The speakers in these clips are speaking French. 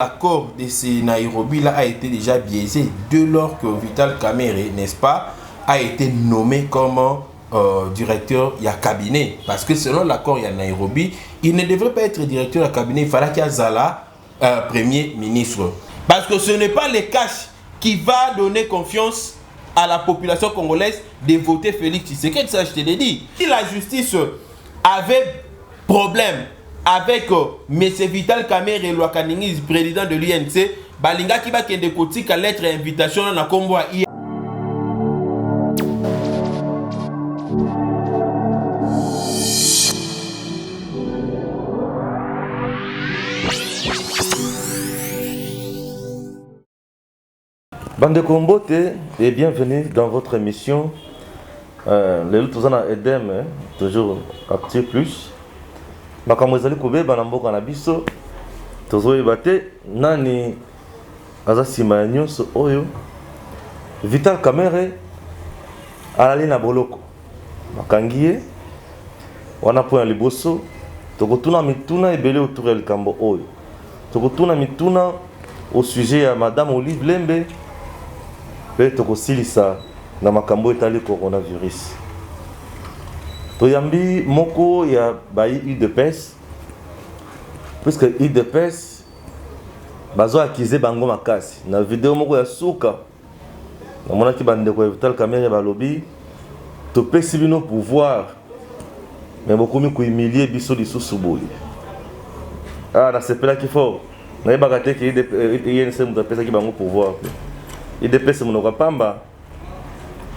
l'accord de ces Nairobi là a été déjà biaisé dès lors que Vital Kamerhe, n'est-ce pas, a été nommé comme directeur du cabinet. Parce que selon l'accord de Nairobi, il ne devrait pas être directeur du cabinet, il fallait qu'il y ait Zala premier ministre. Parce que ce n'est pas le cash qui va donner confiance à la population congolaise de voter Félix Tshisekedi, ça je te l'ai dit. Si la justice avait problème avec M. Vital Kamerhe Lwakaningi, président de l'UNC, balinga qui va kende kotika lettre invitation na kombo a IA. Bande de Kombote et bienvenue dans votre émission. Les autres ont Edem, toujours Actu Plus. Makamwezali kobe banamboka na biso tozoyebate nani azasima nyonso oyo Vital Kamerhe alali na boloko makangiye wana po ya liboso tokotuna mituna ebele autour ya likambo oyo tokotuna mituna au sujet ya madame Olive Lembe pe tokosilisa na makambo etali coronavirus. Toyambi moko ya bayi UDPS puisque UDPS bazo akize bango makasi na video moko ya suka namona ki bandeko ya Vital Kamerhe balobi topesi bino pouvoir mais bokomi ko humilier biso lisusu boye na sepela ki fort na yebaka te ki INC mutu apesa ki bango pouvoir UDPS monoko pamba.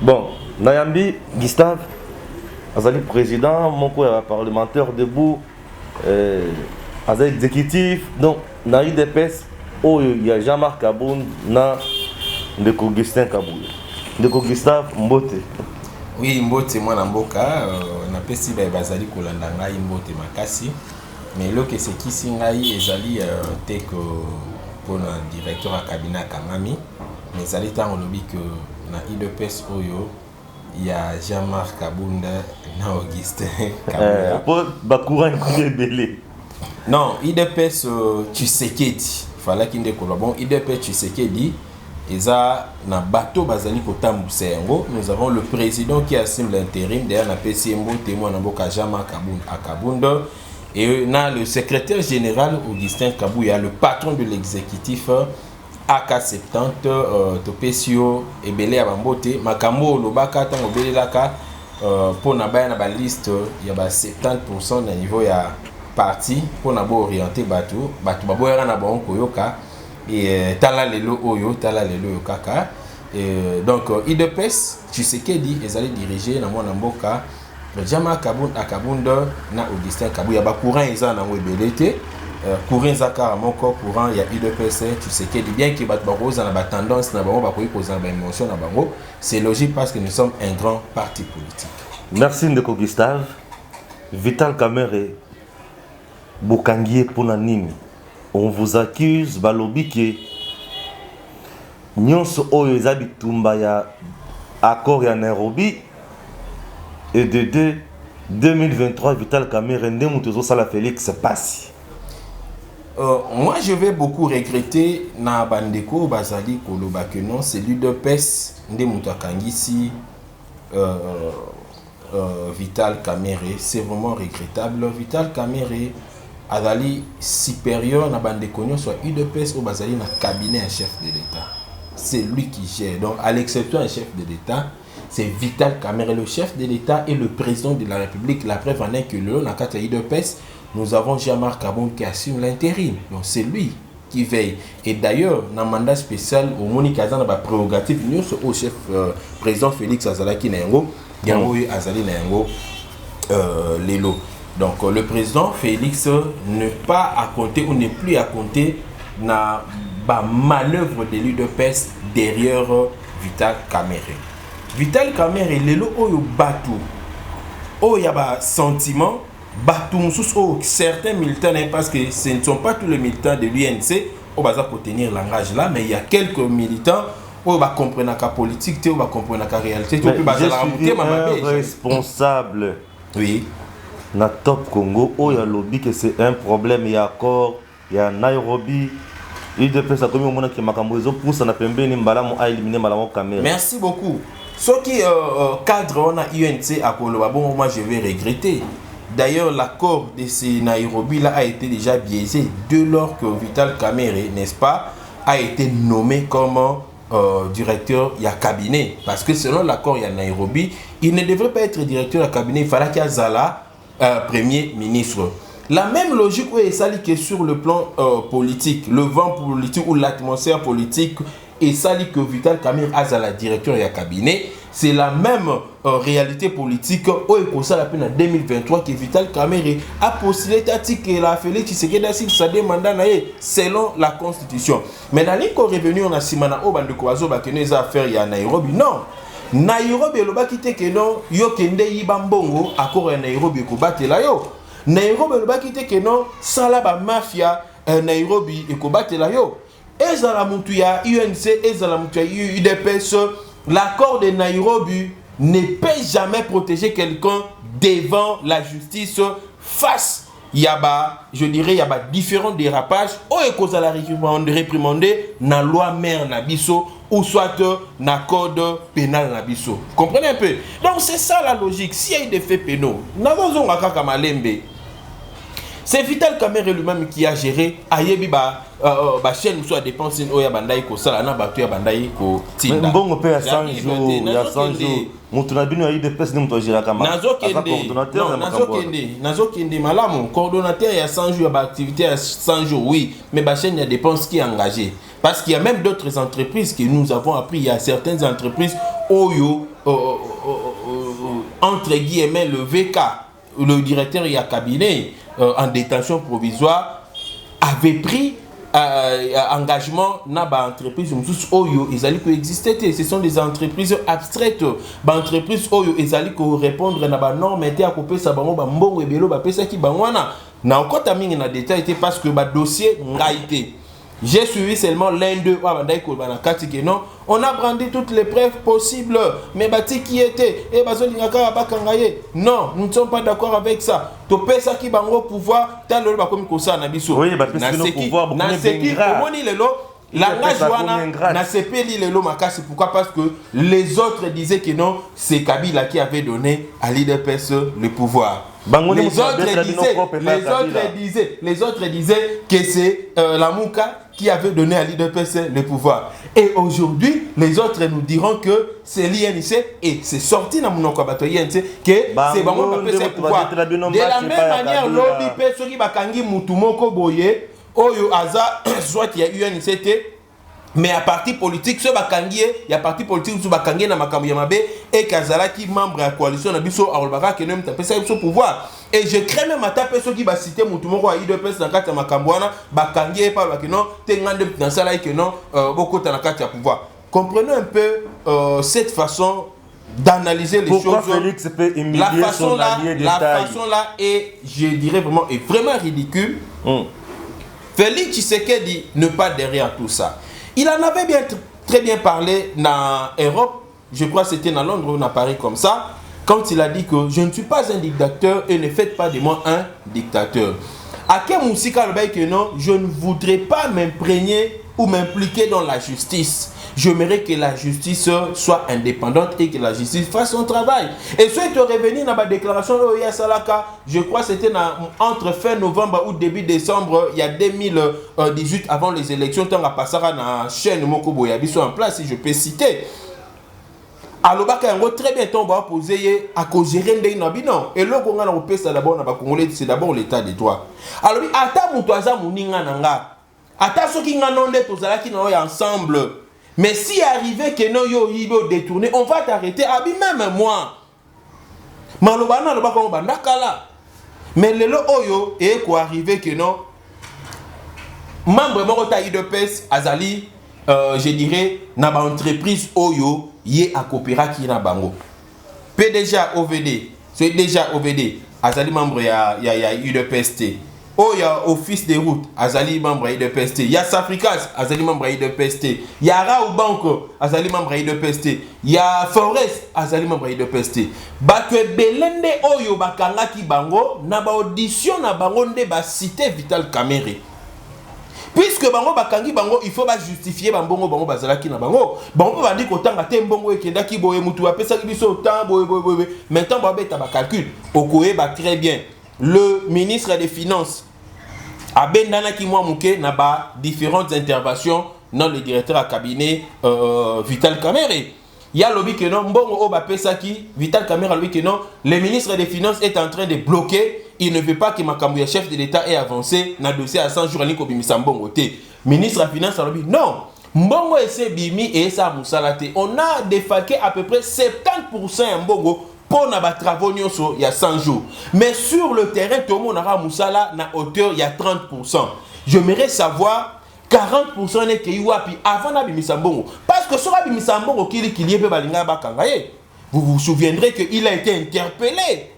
Bon nayambi Gustave azali président, mon parlementaire debout, azali exécutif, donc na UDPS, il y a Jean-Marc Kabound, na ndeko Augustin Kabouya. Ndeko Gustave Mbote. Oui, Mbote moi na mboka, na pesi ba bazali kolanda ngai Mbote makasi, mais lo que c'est qui singai ezali tek pour na directeur à cabinet Kamami, mais ezali tant lobi que na UDPS oyo il y a Jean-Marc Kabunda, na Augustin Kabunda. Pour Bakoura belé. Non, IDPS Tshisekedi. Fallait qu'il ait bon, IDPS Tshisekedi, eza na bateau bazali kotambusa yango. Nous avons le président qui assume l'intérim derrière na PCMO témoin na boka Jean-Marc Kabunda et na le secrétaire général Augustin Kabouya, le patron de l'exécutif AK70 topesio ebele ya bambote makambo lobaka tango belelaka pour na baya na ba liste ya ba 70% na niveau ya parti pour na bo orienter batu baboyaka na bango koyoka et tala lelo kaka et donc IDPS Tshisekedi ezali dirigé na mwana mboka Jean-Marc Kabunda na Augustin Kabouya ba courant eza na ebele te courant zakara moko courant ya UDPS Tshisekedi bien que bat baroza na ba tendance na bango ba koyi koza ba émotion na bango, c'est logique parce que nous sommes un grand parti politique. Merci ndeko Gustave. Vital Kamerhe bokangiye pona nini? On vous accuse balobi ke nyonso oyo eza bitumba ya accord ya Nairobi et de 2023 Vital Kamerhe nde mutu ezosala Félix Pasi. Moi je vais beaucoup regretter na bandeko bazali koloba que non c'est l'UDPS nde mutu akangisi Vital Kamerhe, c'est vraiment regrettable. Vital Kamerhe azali supérieur na bandeko nyonso UDPS au bazali na cabinet un chef de l'État. C'est lui qui gère. Donc à l'exception un chef de l'État, c'est Vital Kamerhe le chef de l'État et le président de la République. La preuve en est que le na kata UDPS nous avons Jean-Marc Kabunda qui assume l'intérim. Donc c'est lui qui veille. Et d'ailleurs, dans le mandat spécial, au Monique Azan a prérogative au chef président Félix Azalaki Nengo, Yangoui Azali Nengo Lelo. Donc le président Félix n'est pas à compter ou n'est plus à compter dans la manœuvre de l'UDPS derrière Vital Kamerhe. Vital Kamerhe, Lelo Oyo Batu, Oyaba sentiment. Certains militants, parce que ce ne sont pas tous les militants de l'UNC au bazar pour tenir langage là, mais il y a quelques militants où va comprendre la politique, où va comprendre la réalité. Je suis un responsable. Oui. Na Top Congo, où il y a lobby que c'est un problème, il y a accord, il y a Nairobi, UDPS a commis au monde qui m'a camboisé pour ça n'a pas bien mbalamu a éliminé mbalamu Kamere. Merci beaucoup. Ce qui cadre on a UNC à Koloba, bon moi je vais regretter. D'ailleurs l'accord de ces Nairobi là a été déjà biaisé dès lors que Vital Kamerhe, n'est-ce pas, a été nommé comme directeur il y a cabinet, parce que selon l'accord il y a Nairobi, il ne devrait pas être directeur de cabinet, il fallait qu'il y ait Zala premier ministre. La même logique est sali que sur le plan politique, le vent politique ou l'atmosphère politique et sali que Vital Kamerhe a Zala directeur de cabinet, c'est la même réalité politique où il y a en 2023 que Vital Kamerhe a postulé que la Félix Tshisekedi a signé sa demande selon la constitution. Mais dans les revenus on a simana au bande koazo ba que les affaires il y a Nairobi non. Nairobi lo ba kite que non yo kende yibambongo accord Nairobi ko batela yo. Nairobi lo ba kite que non sala ba mafia Nairobi e ko batela yo. Ezala mutu ya UNC ezala mutu ya UDPS. L'accord de Nairobi ne peut jamais protéger quelqu'un devant la justice face je dirais, il y a différents dérapages ou cause à la réprimander dans la loi mère Nabiso ou soit dans le code pénal Nabiso. Comprenez un peu? Donc c'est ça la logique. S'il y a des faits pénaux, c'est Vital Kamerhe lui-même qui a géré ayebi ba chaîne soit dépense oya bandai ko sala na batu ya bandai ko tinda. Mbongo pe ya 100 jours, ya 100 jours. Mutu na bino ayi de pèse ni mutu gérera kama. Nazokende malamu coordonnateur ya 100 jours ba activité ya 100 jours oui, mais ba chaîne ya dépense qui est engagée. Parce qu'il y a même d'autres entreprises que nous avons appris, il y a certaines entreprises oyo entre guillemets le VK, le directeur y a cabinet en détention provisoire avait pris engagement dans l'entreprise Oyo, ils allaient coexister. Ce sont des entreprises abstraites. Entreprises Oyo, ils allaient répondre à la norme et à couper sa bango, bambongo et bélo, bapesa qui bangwana. Na encore taming na détail parce que le dossier n'a été. J'ai suivi seulement l'un d'eux. On a brandi toutes les preuves possibles. Mais Bati qui était non, nous ne sommes pas d'accord avec ça. Tu peux ça qui va au pouvoir. Tu as le oui, parce que le pouvoir pourquoi? Parce que les autres disaient que non, c'est Kabila qui avait donné à l'IDPS le pouvoir. Les autres disaient que c'est la Mouka qui avait donné à l'IDPS le pouvoir. Et aujourd'hui, les autres nous diront que c'est l'INC et c'est sorti dans mon que c'est Bango qui a le pouvoir. De la même manière, l'ODP, ceux qui bakangi Moutoumoko Boye, Oyo Aza, soit il y a UNCT, mais à parti politique, ceux bakangi, il y a parti politique ceux bakangi na makambo yamabe et Kazala qui membre de la coalition Nabiso Arolbaka qui n'aime taper ça au pouvoir. Et je crains même à taper ceux qui va citer Moutoumoko à IDPS dans le Makambouana, bakangi et pas que non, tengande dans ça là que non, beaucoup dans le pouvoir. Comprenez un peu cette façon d'analyser les pourquoi choses. Félix peut humilier son allié de taille. La façon là est, je dirais vraiment, est vraiment ridicule. Félix Tshisekedi ne pas derrière tout ça. Il en avait très bien parlé dans Europe, je crois que c'était dans Londres ou dans Paris comme ça, quand il a dit que je ne suis pas un dictateur et ne faites pas de moi un dictateur. À quel Moussika le bail que non, je ne voudrais pas m'imprégner ou m'impliquer dans la justice. J'aimerais que la justice soit indépendante et que la justice fasse son travail. Et ce qui est revenu dans ma déclaration, je crois que c'était entre fin novembre ou début décembre, il y a 2018, avant les élections, tant à passer à la chaîne Mokobo Yabiso en place, si je peux citer. Alors, très bientôt, on va poser à cause de non. Et là, on a c'est d'abord l'état de droit. Alors, ata mutoaza muninga nanga. Ata soki nganonde tozala ki na ensemble. Mais si arrivé que non yo yibo détourné, on va t'arrêter. Abi même moi. Malobana loba ko bandakala. Mais lelo oyo et ko arrivé que non. Membre moko ta IDPS azali je dirais na ba entreprise oyo yé a coopéra ki na bango. PDG OVD, c'est déjà OVD azali membre ya UDPST. Oh, il y a Office des routes, Azali membre de PST. Il y a Safricas, Azali membre de PST. Il y a Rao Banco, Azali membre de PST. Il y a Forest, Azali membre de PST. Bakwe Belende Oyo Bakanga ki bango, na ba audition na bango nde ba cité Vital Kamerhe. puisque bango bakangi bango il faut justifier bambongo bango bazalaki na bango bango bandi kotanga te mbongo ekendaki boye mutu apesaki biso temps boye maintenant babeta ba calcul okoyeba très bien le ministre des finances abendana ki mwa muke na ba différentes interventions dans le directeur à cabinet Vital Kamerhe. Il y a lobby que non, bon o bapesaki, Vital Kamerhe lobby que non, le ministre des Finances est en train de bloquer, il ne veut pas que Makambuya chef de l'État ait avancé dans le dossier à 100 jours à l'Ikobimisa Mbongo te. Ministre des Finances lobby non, Mbongo ese bimi et sa musalate. On a défalqué à peu près 70% en Mbongo pour na ba travaux nyonso il y a 100 jours. Mais sur le terrain tout le monde aura musala na hauteur il y a 30%. J'aimerais savoir 40% n'est que yuapi avant Nabimisa Mbongo. Parce que sur Nabimisa Mbongo, vous vous souviendrez qu'il a été interpellé.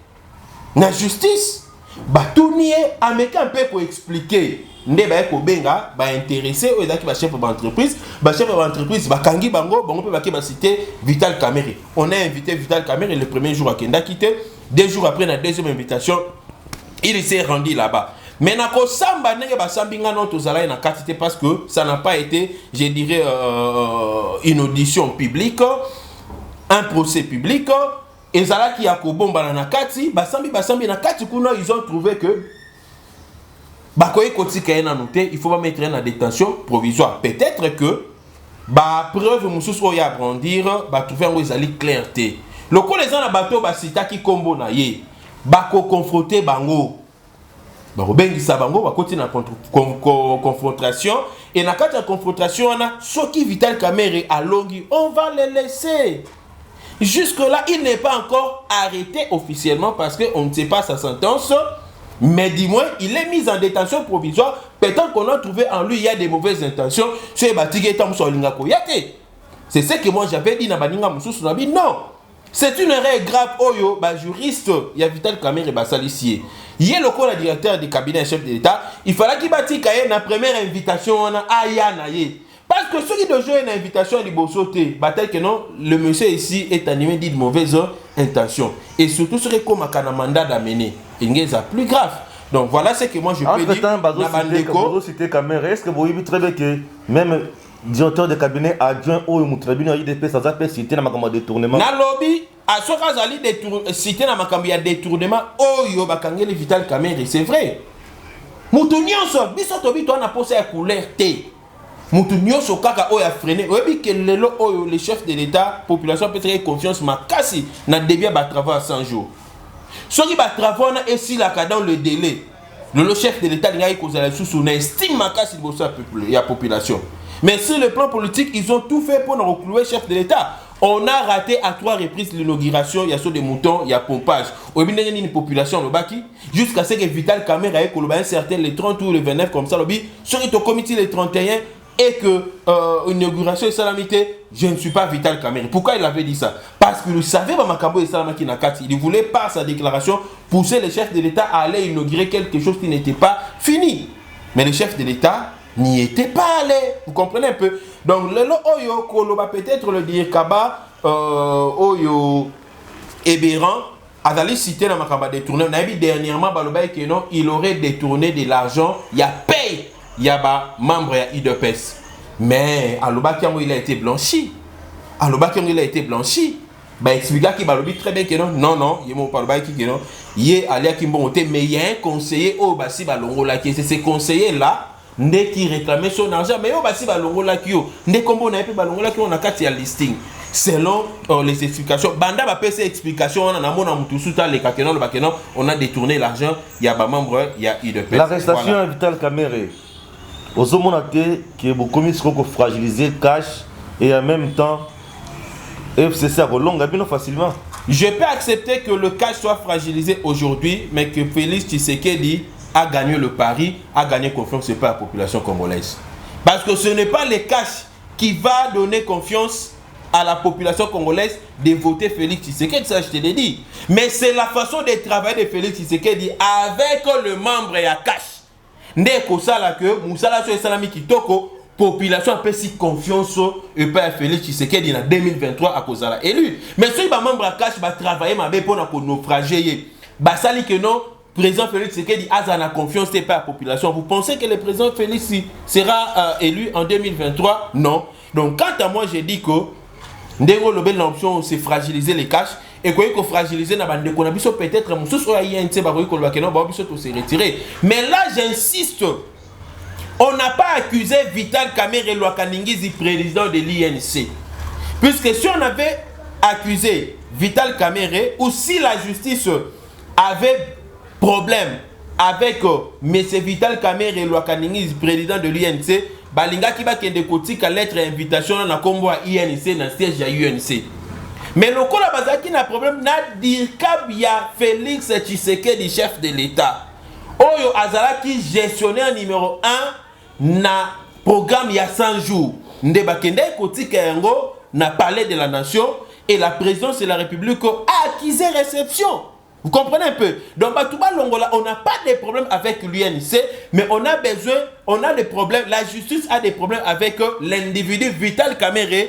La justice, Batounié, Américain peut pour expliquer. Ndeba ko benga ba intéressé au daki ba chef d'entreprise, Kangi Bango, Bango peut ba citer Vital Kamerhe. On a invité Vital Kamerhe le premier jour à Kenda quitté, 2 jours après la deuxième invitation, il s'est rendu là-bas. Mais nako samba nenge basambi ngano tozala na katité parce que ça n'a pas été, je dirais, une audition publique, un procès public. Et zala qui a kobomba na kati, basambi na kati kuna ils ont trouvé que bakoye kotika na noté, il faut pas mettre en détention provisoire. Peut-être que ba preuve mususu oya brandir, ba trouver ngo ezali clarté. Loko les gens na bateau ba sitaki kombo na ye, bako confronter bango. Bengisa bango bakoti na confrontation et na kati ya confrontation na soki Vital Kamerhe alongi on va le laisser. Jusque là il n'est pas encore arrêté officiellement parce que on ne sait pas sa sentence, mais du moins il est mis en détention provisoire. Peut-être qu'on a trouvé en lui il y a des mauvaises intentions. C'est ce que moi j'avais dit na baninga mususu na bi non. C'est une erreur grave oyo ba juriste ya Vital Kamerhe basalisier. Il y a le directeur du cabinet chef de l'État, il fallait qu'il bâtisse la première invitation à Yanaye. Parce que ceux qui doivent jouer une invitation à Libosote, que non, le monsieur ici est animé de mauvaises intentions. Et surtout, ce qui est comme un mandat d'amener. Il y a plus grave. Donc voilà ce que moi je peux dire. Est-ce que vous voyez très bien que même directeur de cabinet adjoint au Moutrabine a eu des personnes à citer dans ma détournement? Na lobby, à ce cas, citer dans ma détournement, oh, bakangeli Vital Kamerhe, c'est vrai. Moutounionso, bisotobi, toi, n'a pas sa couleur T. Moutounionso, kaka, oh, a freiné. Oui, que le chef de l'État, population peut être confiance, ma casse, n'a dévié à travailler à 100 jours. Ce qui va travailler, et si la dans le délai, le chef de l'État, il a sous estime ma casse, il y a population. Mais sur le plan politique, ils ont tout fait pour nous reclouer chef de l'État. On a raté à 3 reprises l'inauguration, il y a saut des moutons, il y a pompage. Au milieu d'une population, le baki, jusqu'à ce que Vital Kamerhe ait un certain le 30 ou le 29 comme ça, le bi, sur le comité le 31 et que l'inauguration est salamité, je ne suis pas Vital Kamerhe. Pourquoi il avait dit ça? Parce que vous savez, Makambo et Salamaki Nakati, il ne voulait pas sa déclaration pousser le chef de l'État à aller inaugurer quelque chose qui n'était pas fini. Mais le chef de l'État n'y était pas allé. Vous comprenez un peu? Donc, le Oyo, Koloba peut-être le dire Kaba, Oyo, Ebéran, Adali cité dans Makaba détourné. On a vu dernièrement, il aurait détourné de l'argent. Il y a paye. Il y a membre de IDPS. Mais, Aloba Kiango, il a été blanchi. Aloba Kiango, il a été blanchi. Bah, expliquer qu'il va le dire très bien que non, non, il m'a pas dit que non. Il est allé à Kimbongote, mais il y a un conseiller au Bassi Balongo là, qui c'est ce conseiller là. Ndé qui réclamait son argent, mais au Bassi Balongo là, qui ndé comme on a pu Balongo là, qui on a qu'à listing. Selon les explications, Banda va payer ces explications, on a mon tout sous les caquenons, le baquenon, on a détourné l'argent, il y a pas membre, il y a IDPS. L'arrestation voilà. Vital Kamerhe, aux hommes on a qui est beaucoup mis qu'on fragiliser cash et en même temps, FCC a relongé facilement. Je peux accepter que le cash soit fragilisé aujourd'hui, mais que Félix Tshisekedi a gagné le pari, a gagné confiance par la population congolaise. Parce que ce n'est pas le cash qui va donner confiance à la population congolaise de voter Félix Tshisekedi, ça je te l'ai dit. Mais c'est la façon de travailler de Félix Tshisekedi avec le membre et à cash. Ndeko sala que Moussala so salami kitoko population a perçu confiance et pas Félix Tshisekedi en 2023 à cause de l'élu. Mais si les membres à cash va travailler ma pour naufrager, basali que non président Félix Tshisekedi a la confiance par la population. Vous pensez que le président Félix sera élu en 2023? Non. Donc, quant à moi, j'ai dit que l'option, c'est fragiliser les caches. Et qu'on fragiliser na bande qu'on a peut-être se retirer. Mais là, j'insiste. On n'a pas accusé Vital Kamerhe Lwakaningizi, président de l'INC. Puisque si on avait accusé Vital Kamerhe, ou si la justice avait problème avec M. Vital Kamerhe Lwakaningizi, président de l'INC, balinga ki ba kende kotika lettre invitation na kombo à INC na siège à UNC. Mais le cas bazaki na problème na dirkab ya Félix Tshisekedi, chef de l'État. Oyo azalaki gestionnaire numéro 1 na programme ya 100 jours. Ndeba kende kotika yango na palais de la nation et la présidence de la République a accusé réception. Vous comprenez un peu? Donc, Batouba Longola, on n'a pas de problème avec l'UNC, mais on a besoin, on a des problèmes, la justice a des problèmes avec l'individu Vital Kamerhe,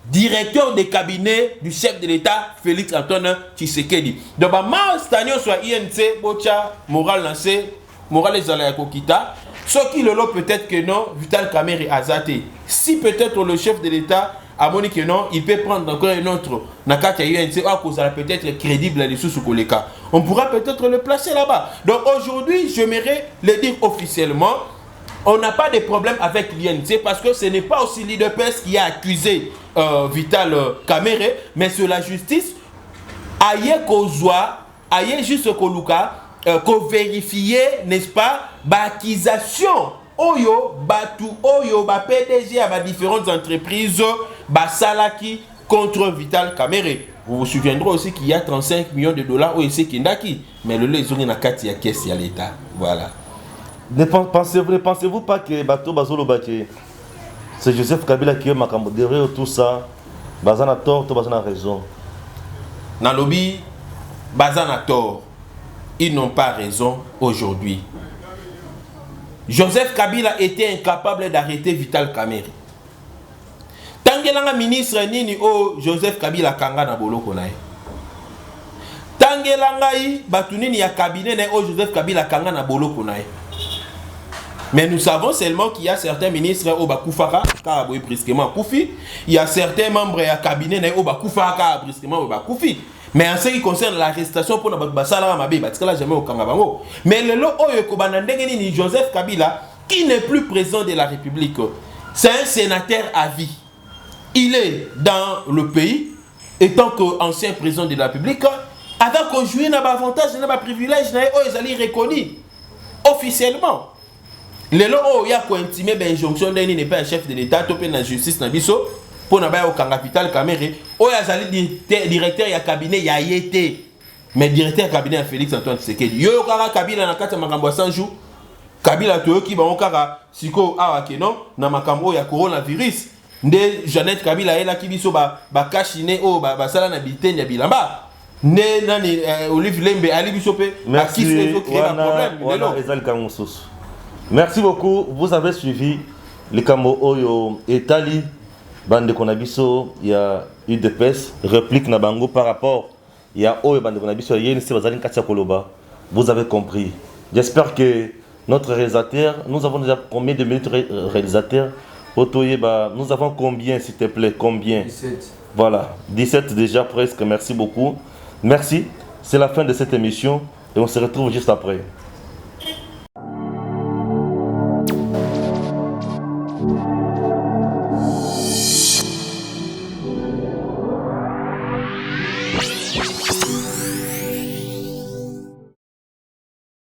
directeur des cabinets du chef de l'État, Félix Antoine Tshisekedi. Donc, ma stagnon soit INC, Bocha, moral lancé, moral les alaya kokita. Ce qui le lot peut-être que non, Vital Kamerhe a zaté. Si peut-être le chef de l'État a montré que non, il peut prendre encore un autre Nakata UNC, peut-être crédible les sous Koleka. On pourra peut-être le placer là-bas. Donc aujourd'hui, j'aimerais le dire officiellement, on n'a pas de problème avec l'INC parce que ce n'est pas aussi l'IDPS qui a accusé Vital Kamerhe, mais sur la justice, aïe Kozwa, aïe juste Koluka, qu'on vérifier, n'est-ce pas, l'accusation. Oyo, Batu, Oyo, ba PDG à différentes entreprises, Salaki contre Vital Kamerhe. Vous vous souviendrez aussi qu'il y a 35 millions de dollars au EC Kindaki. Mais le les na kati ya caisse ya l'État. Voilà. Pensez-vous pas que Bato Bazolo Baké, c'est Joseph Kabila qui est Makambo derrière tout ça, Bazana tort, Bazana raison. Dans le lobby, Bazana tort. Ils n'ont pas raison aujourd'hui. Joseph Kabila était incapable d'arrêter Vital Kamerhe. Tangelanga ministre nini o Joseph Kabila kanga na boloko na ye. Tangelanga yi batunini ya cabinet na o Joseph Kabila kanga na boloko na ye. Mais nous savons seulement qu'il y a certains ministres au Bakufara ka boy brusquement Koufi, il y a certains membres ya cabinet na o Bakufara ka brusquement au Bakufi. Mais en ce qui concerne l'arrestation pour Basala Mabe, parce que là jamais au Kangabango. Mais le lot oyo kobana ndenge ni Joseph Kabila qui n'est plus président de la République, c'est un sénateur à vie. Il est dans le pays, étant qu'ancien président de la République, avec qu'on joue n'a pas avantage, n'a pas privilège, n'a pas reconnu officiellement. Le lot où il y a quoi intimé ben injonction d'un n'est pas un chef de l'État, topé la justice n'a biso pour n'a au Vital Kamerhe, où il y a directeur ya cabinet ya yété, mais directeur cabinet à Félix Antoine Tshisekedi. Yo kara Kabila na kata makambo 100 jours. Kabila to ki ba on kara siko awa kenon na makambo ya coronavirus. Nde Jeannette Kabila ela ki biso ba kashine o ba sala na bitenya bilamba. Ne nani Olive Lembe ali biso pe merci merci beaucoup, vous avez suivi le Kambo Oyo Etali bande konabiso ya UDPS réplique na bango par rapport ya Oyo bande konabiso yense bazali katia koloba. Vous avez compris. J'espère que notre réalisateur, nous avons déjà combien de minutes réalisateur? Nous avons combien, s'il te plaît? Combien? 17. Voilà, 17 déjà presque. Merci beaucoup. Merci. C'est la fin de cette émission et on se retrouve juste après.